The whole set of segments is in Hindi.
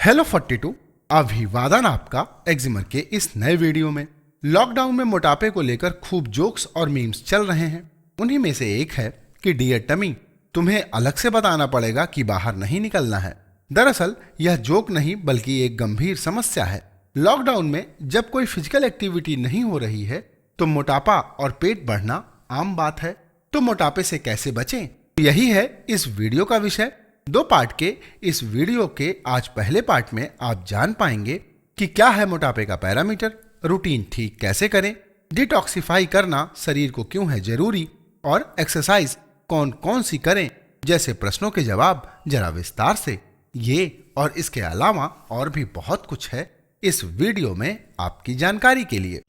हेलो 42 अभिवादन आपका एक्जिमर के इस नए वीडियो में। लॉकडाउन में मोटापे को लेकर खूब जोक्स और मीम्स चल रहे हैं। उन्हीं में से एक है कि डियर टमी, तुम्हें अलग से बताना पड़ेगा कि बाहर नहीं निकलना है। दरअसल यह जोक नहीं बल्कि एक गंभीर समस्या है। लॉकडाउन में जब कोई फिजिकल एक्टिविटी नहीं हो रही है तो मोटापा और पेट बढ़ना आम बात है। तो मोटापे से कैसे बचें, यही है इस वीडियो का विषय। 2 पार्ट के इस वीडियो के आज पहले पार्ट में आप जान पाएंगे कि क्या है मोटापे का पैरामीटर, रूटीन ठीक कैसे करें, डिटॉक्सिफाई करना शरीर को क्यों है जरूरी और एक्सरसाइज कौन कौन सी करें जैसे प्रश्नों के जवाब जरा विस्तार से। ये और इसके अलावा और भी बहुत कुछ है इस वीडियो में आपकी जानकारी के लिए।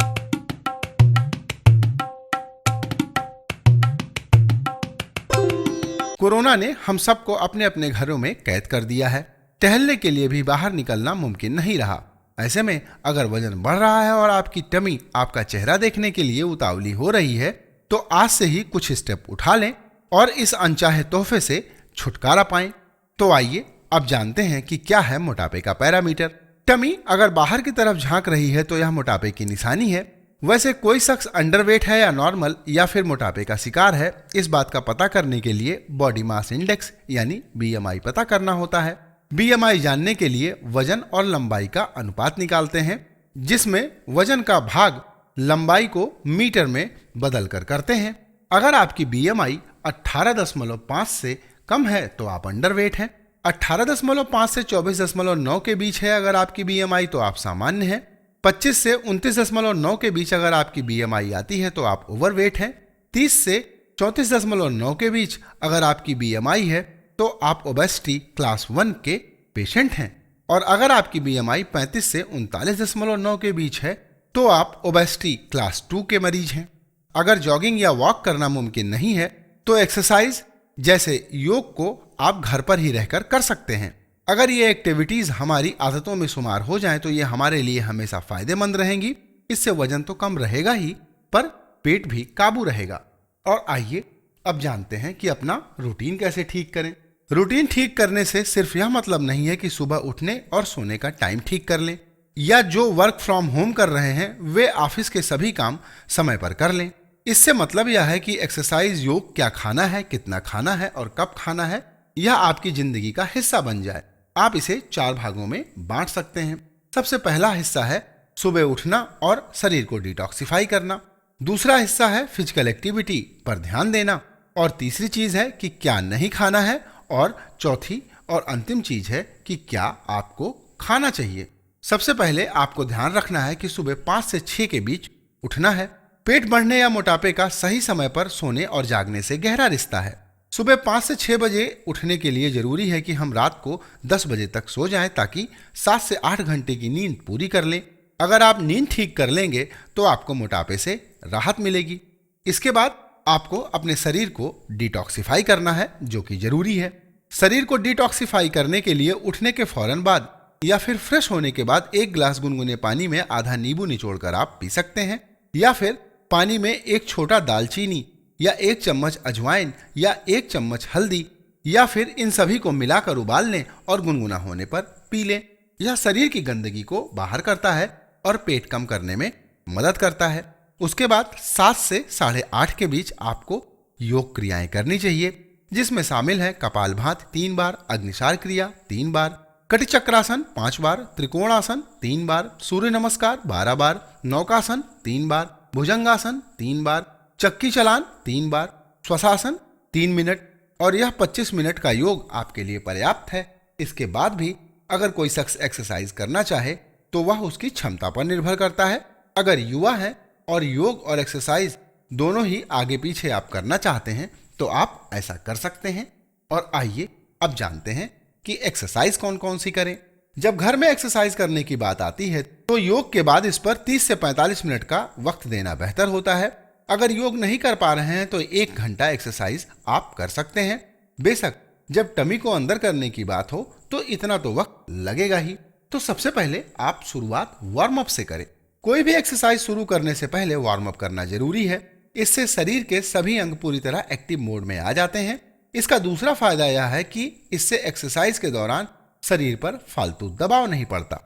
कोरोना ने हम सबको अपने अपने घरों में कैद कर दिया है। टहलने के लिए भी बाहर निकलना मुमकिन नहीं रहा। ऐसे में अगर वजन बढ़ रहा है और आपकी टमी आपका चेहरा देखने के लिए उतावली हो रही है तो आज से ही कुछ स्टेप उठा लें और इस अनचाहे तोहफे से छुटकारा पाएं। तो आइए अब जानते हैं कि क्या है मोटापे का पैरामीटर। टमी अगर बाहर की तरफ झांक रही है तो यह मोटापे की निशानी है। वैसे कोई शख्स अंडरवेट है या नॉर्मल या फिर मोटापे का शिकार है, इस बात का पता करने के लिए बॉडी मास इंडेक्स यानी बीएमआई पता करना होता है। बीएमआई जानने के लिए वजन और लंबाई का अनुपात निकालते हैं, जिसमें वजन का भाग लंबाई को मीटर में बदल कर करते हैं। अगर आपकी बीएमआई 18.5 से कम है तो आप अंडरवेट हैं। 18.5 से 24.9 के बीच है अगर आपकी बीएमआई तो आप सामान्य हैं। 25 से 29.9 के बीच अगर आपकी बीएमआई आती है तो आप ओवरवेट हैं। 30 से 34.9 के बीच अगर आपकी बीएमआई है तो आप ओबेसिटी क्लास 1 के पेशेंट हैं। और अगर आपकी बीएमआई 35 से 39.9 के बीच है तो आप ओबेसिटी क्लास 2 के मरीज हैं। अगर जॉगिंग या वॉक करना मुमकिन नहीं है तो एक्सरसाइज जैसे योग को आप घर पर ही रहकर कर सकते हैं। अगर ये एक्टिविटीज हमारी आदतों में शुमार हो जाएं तो ये हमारे लिए हमेशा फायदेमंद रहेंगी। इससे वजन तो कम रहेगा ही पर पेट भी काबू रहेगा। और आइए अब जानते हैं कि अपना रूटीन कैसे ठीक करें। रूटीन ठीक करने से सिर्फ यह मतलब नहीं है कि सुबह उठने और सोने का टाइम ठीक कर लें या जो वर्क फ्रॉम होम कर रहे हैं वे ऑफिस के सभी काम समय पर कर लें। इससे मतलब यह है कि एक्सरसाइज, योग, क्या खाना है, कितना खाना है और कब खाना है, यह आपकी जिंदगी का हिस्सा बन जाए। आप इसे 4 भागों में बांट सकते हैं। सबसे पहला हिस्सा है सुबह उठना और शरीर को डिटॉक्सिफाई करना। दूसरा हिस्सा है फिजिकल एक्टिविटी पर ध्यान देना। और तीसरी चीज है कि क्या नहीं खाना है। और चौथी और अंतिम चीज है कि क्या आपको खाना चाहिए। सबसे पहले आपको ध्यान रखना है कि सुबह 5 से 6 के बीच उठना है। पेट बढ़ने या मोटापे का सही समय पर सोने और जागने से गहरा रिश्ता है। सुबह 5 से 6 बजे उठने के लिए जरूरी है कि हम रात को 10 बजे तक सो जाएं ताकि 7 से 8 घंटे की नींद पूरी कर लें। अगर आप नींद ठीक कर लेंगे तो आपको मोटापे से राहत मिलेगी। इसके बाद आपको अपने शरीर को डिटॉक्सिफाई करना है जो कि जरूरी है। शरीर को डिटॉक्सिफाई करने के लिए उठने के फौरन बाद या फिर फ्रेश होने के बाद 1 गिलास गुनगुने पानी में आधा नींबू निचोड़कर आप पी सकते हैं। या फिर पानी में 1 छोटा दालचीनी या 1 चम्मच अजवाइन या 1 चम्मच हल्दी या फिर इन सभी को मिलाकर उबाल लें और गुनगुना होने पर पी लें। यह शरीर की गंदगी को बाहर करता है और पेट कम करने में मदद करता है। उसके बाद 7 से 8:30 के बीच आपको योग क्रियाएं करनी चाहिए, जिसमें शामिल है कपालभाति 3 बार, अग्निसार क्रिया 3 बार, कटी चक्रासन 5 बार, त्रिकोणासन 3 बार, सूर्य नमस्कार 12 बार, नौकासन 3 बार, भुजंगासन 3 बार, चक्की चलान 3 बार, श्वसासन 3 मिनट। और यह 25 मिनट का योग आपके लिए पर्याप्त है। इसके बाद भी अगर कोई शख्स एक्सरसाइज करना चाहे तो वह उसकी क्षमता पर निर्भर करता है। अगर युवा है और योग और एक्सरसाइज दोनों ही आगे पीछे आप करना चाहते हैं तो आप ऐसा कर सकते हैं। और आइए अब जानते हैं कि एक्सरसाइज कौन कौन सी करें। जब घर में एक्सरसाइज करने की बात आती है तो योग के बाद इस पर 30 से 45 मिनट का वक्त देना बेहतर होता है। अगर योग नहीं कर पा रहे हैं तो 1 घंटा एक्सरसाइज आप कर सकते हैं। बेशक जब टमी को अंदर करने की बात हो तो इतना तो वक्त लगेगा ही। तो सबसे पहले आप शुरुआत वार्म अप से करें। कोई भी एक्सरसाइज शुरू करने से पहले वार्म अप करना जरूरी है। इससे शरीर के सभी अंग पूरी तरह एक्टिव मोड में आ जाते हैं। इसका दूसरा फायदा यह है कि इससे एक्सरसाइज के दौरान शरीर पर फालतू दबाव नहीं पड़ता।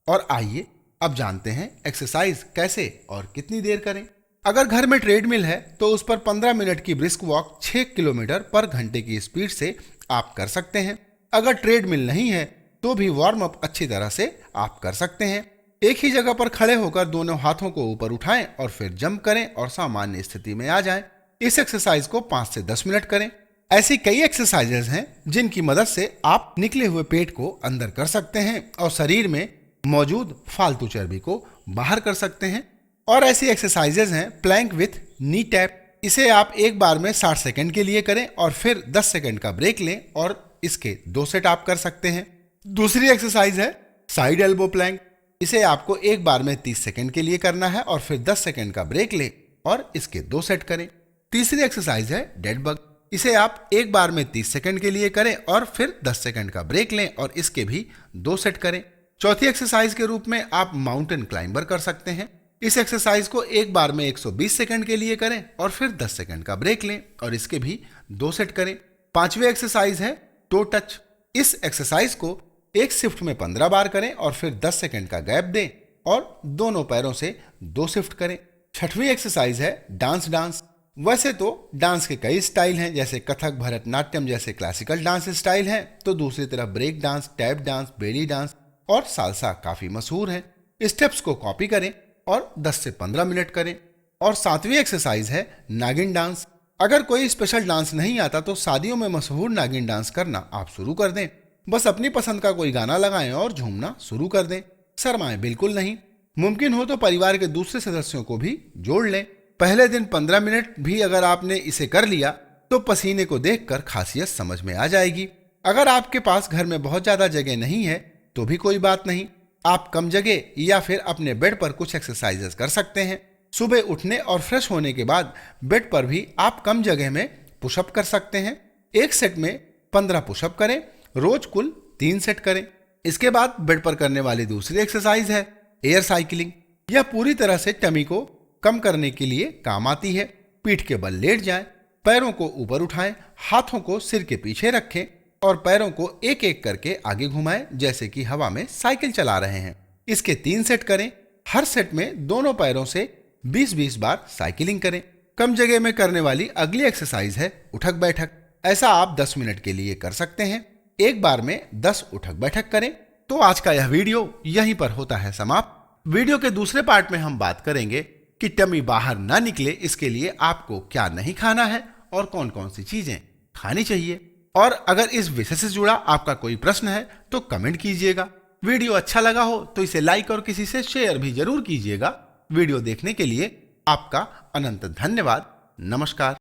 और आइए अब जानते हैं एक्सरसाइज कैसे और कितनी देर करें। अगर घर में ट्रेडमिल है तो उस पर 15 मिनट की ब्रिस्क वॉक 6 किलोमीटर पर घंटे की स्पीड से आप कर सकते हैं। अगर ट्रेडमिल नहीं है तो भी वार्म अप अच्छी तरह से आप कर सकते हैं। एक ही जगह पर खड़े होकर दोनों हाथों को ऊपर उठाएं और फिर जंप करें और सामान्य स्थिति में आ जाएं। इस एक्सरसाइज को 5 से 10 मिनट करें। ऐसी कई एक्सरसाइजेज हैं जिनकी मदद से आप निकले हुए पेट को अंदर कर सकते हैं और शरीर में मौजूद फालतू चर्बी को बाहर कर सकते हैं। और ऐसी एक्सरसाइजेज हैं प्लैंक विथ नी टैप। इसे आप एक बार में 60 सेकंड के लिए करें और फिर 10 सेकंड का ब्रेक लें और इसके 2 सेट आप कर सकते हैं। दूसरी एक्सरसाइज है साइड एल्बो प्लैंक। इसे आपको एक बार में 30 सेकंड के लिए करना है और फिर 10 सेकंड का ब्रेक लें और इसके 2 सेट करें। तीसरी एक्सरसाइज है डेड बग। इसे आप एक बार में 30 सेकंड के लिए करें और फिर 10 सेकंड का ब्रेक लें और इसके भी 2 सेट करें। चौथी एक्सरसाइज के रूप में आप माउंटेन क्लाइंबर कर सकते हैं। इस एक्सरसाइज को एक बार में 120 सेकंड के लिए करें और फिर 10 सेकंड का ब्रेक लें और इसके भी 2 सेट करें। पांचवी एक्सरसाइज है टो टच। इस एक्सरसाइज को एक शिफ्ट में 15 बार करें और फिर 10 सेकंड का गैप दें और दोनों पैरों से 2 शिफ्ट करें। छठवीं एक्सरसाइज है डांस। वैसे तो डांस के कई स्टाइल हैं, जैसे कथक, भरतनाट्यम जैसे क्लासिकल डांस स्टाइल हैं, तो दूसरी तरफ break dance, tap dance, belly dance और सालसा काफी मशहूर हैं। स्टेप्स को कॉपी करें और 10 से 15 मिनट करें। और सातवीं एक्सरसाइज है नागिन डांस। अगर कोई स्पेशल डांस नहीं आता तो शादियों में मशहूर नागिन डांस करना आप शुरू कर दें। बस अपनी पसंद का कोई गाना लगाएं और झूमना शुरू कर दें। शर्माएं बिल्कुल नहीं। मुमकिन हो तो परिवार के दूसरे सदस्यों को भी जोड़ लें। पहले दिन 15 मिनट भी अगर आपने इसे कर लिया तो पसीने को देखकर खासियत समझ में आ जाएगी। अगर आपके पास घर में बहुत ज्यादा जगह नहीं है तो भी कोई बात नहीं, आप कम जगह या फिर अपने बेड पर कुछ एक्सरसाइजेस कर सकते हैं। सुबह उठने और फ्रेश होने के बाद बेड पर भी आप कम जगह में पुशअप कर सकते हैं। एक सेट में 15 पुशअप करें, रोज कुल 3 सेट करें। इसके बाद बेड पर करने वाली दूसरी एक्सरसाइज है एयर साइकिलिंग। यह पूरी तरह से टमी को कम करने के लिए काम आती है। पीठ के बल लेट जाएं, पैरों को ऊपर उठाएं, हाथों को सिर के पीछे रखें और पैरों को एक एक करके आगे घुमाएं जैसे कि हवा में साइकिल चला रहे हैं। इसके 3 सेट करें। हर सेट में दोनों पैरों से 20-20 बार साइकिलिंग करें। कम जगह में करने वाली अगली एक्सरसाइज है उठक बैठक। ऐसा आप 10 मिनट के लिए कर सकते हैं। एक बार में 10 उठक बैठक करें। तो आज का यह वीडियो यहीं पर होता है समाप्त। वीडियो के दूसरे पार्ट में हम बात करेंगे कि टमी बाहर ना निकले इसके लिए आपको क्या नहीं खाना है और कौन कौन सी चीजें खानी चाहिए। और अगर इस विषय से जुड़ा आपका कोई प्रश्न है तो कमेंट कीजिएगा। वीडियो अच्छा लगा हो तो इसे लाइक और किसी से शेयर भी जरूर कीजिएगा। वीडियो देखने के लिए आपका अनंत धन्यवाद। नमस्कार।